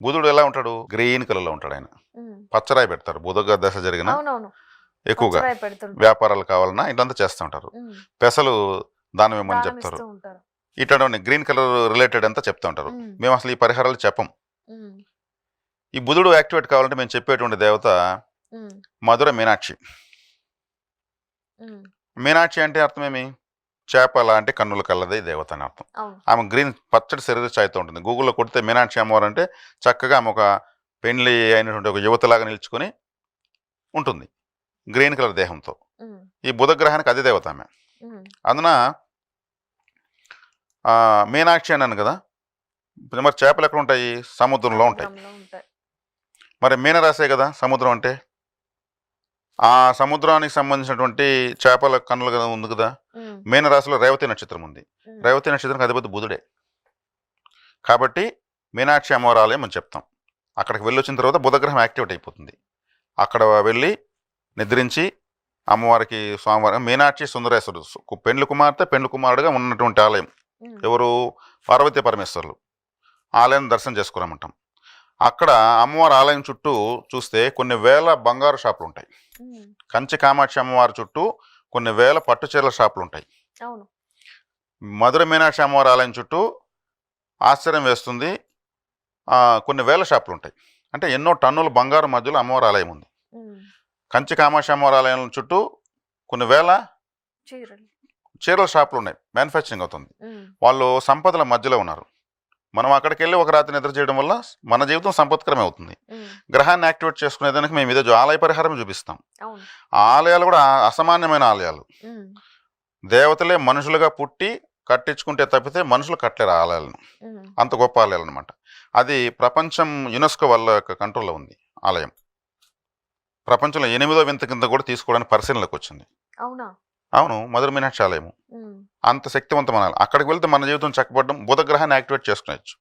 బుధుడు ఎలా ఉంటాడు? గ్రీన్ కలర్‌లో ఉంటాడు ఆయన. హ్మ్. పచ్చరాయి పెడతారు. బుధ దశ జరిగిన అవునవును. ఎక్కువగా పచ్చరాయి పెడుతుంటారు. వ్యాపారాలు కావాలన్నా ఇదంతా చేస్తూ ఉంటారు. హ్మ్. పెసలు దానం ఇమ్మని దానం చెప్తారు. ఇస్తూ ఉంటారు. ఇటువంటి గ్రీన్ కలర్ రిలేటెడ్ అంతా చెప్తూ ఉంటారు. హ్మ్. మేము అసలు ఈ పరిహారాలు చెప్పం. హ్మ్. ఈ బుధుడు యాక్టివేట్ కావాలంటే మేము చెప్పేటువంటి దేవత హ్మ్. మధుర మీనాక్షి. హ్మ్. మీనాక్షి అంటే అర్థమేమి? చేప లాంటి కన్నుల కలది దేవత అని అర్థం. అవును. ఆమె గ్రీన్ పచ్చడి శరీర ఛాయతో ఉంటుంది. గూగుల్‌లో కొడితే మీనాక్షి అమ్మవారు అంటే చక్కగా ఆమె ఒక పెండ్లి అయినటువంటి ఒక యువతలాగా నిలుచుకొని ఉంటుంది. గ్రీన్ కలర్ దేహంతో. హ్మ్. ఈ బుధ గ్రహానికి అదే దేవత ఆమె. హ్మ్. అందున మీనాక్షి అన్నాను కదా! మరి చేపలు ఎక్కడ ఉంటాయి? సముద్రంలో ఉంటాయి. సముద్రంలో ఉంటాయి. మరి మీనరాశే కదా సముద్రం అంటే. ఆ సముద్రానికి సంబంధించినటువంటి చేపల కన్నులు కదా ఉంది కదా! హ్మ్. మీనరాశిలో రేవతి నక్షత్రం ఉంది. హ్మ్. రేవతి నక్షత్రానికి అధిపతి బుధుడే. కాబట్టి మీనాక్షి అమ్మవారి ఆలయం అని చెప్తాం. అక్కడికి వెళ్ళొచ్చిన తర్వాత బుధగ్రహం యాక్టివేట్ అయిపోతుంది. అక్కడ వెళ్ళి నిద్రించి అమ్మవారికి స్వామివారి మీనాక్షి సుందరేశ్వరుడు పెండ్లి కుమార్తె పెండ్లి కుమారుడుగా ఉన్నటువంటి ఆలయం. హ్మ్. ఎవరు? పార్వతీ పరమేశ్వరులు. ఆలయం దర్శనం చేసుకురామంటాం. అక్కడ అమ్మవారి ఆలయం చుట్టూ చూస్తే కొన్ని వేల బంగారు షాపులు ఉంటాయి. హ్మ్. కంచి కామాక్షి అమ్మవారి చుట్టూ కొన్ని వేల పట్టు చీరల షాపులు ఉంటాయి. అవును. మధుర మీనాక్షి అమ్మవారి ఆలయం చుట్టూ ఆశ్చర్యం వేస్తుంది. కొన్ని వేల షాపులు ఉంటాయి. అంటే ఎన్నో టన్నుల బంగారు మధ్యలో అమ్మవారి ఆలయం ఉంది. హ్మ్. కంచి కామాక్షి అమ్మవారి ఆలయం చుట్టూ కొన్ని వేల చీరలు. చీరల షాపులు ఉన్నాయి. మ్యానుఫ్యాక్చరింగ్ అవుతుంది. హ్మ్. వాళ్ళు సంపదల మధ్యలో ఉన్నారు. మనం అక్కడికి వెళ్ళి ఒక రాత్రి నిద్ర చేయడం వల్ల మన జీవితం సంపత్కరమే అవుతుంది. హ్మ్. గ్రహాన్ని యాక్టివేట్ చేసుకునేదానికి మేము ఇదే ఆలయ పరిహారం చూపిస్తాం. అవును. ఆ ఆలయాలు కూడా అసామాన్యమైన ఆలయాలు. హ్మ్. దేవతలే మనుషులుగా పుట్టి కట్టించుకుంటే తప్పితే మనుషులు కట్టలేరు ఆ ఆలయాలను. హ్మ్. అంత గొప్ప ఆలయాలు అనమాట. అది ప్రపంచం యునెస్కో వాళ్ళ యొక్క కంట్రోల్లో ఉంది ఆలయం. ప్రపంచంలో 8వ వింత కింద కూడా తీసుకోవడానికి పరిశీలనలోకి వచ్చింది. అవునా? అవును, మధుర మీనాక్షి ఆలయము. హ్మ్. అంత శక్తివంతమైన ఆలయం. అక్కడికి వెళ్తే మన జీవితం చక్కబడడం బుధ గ్రహాన్ని యాక్టివేట్ చేసుకునేచ్చు.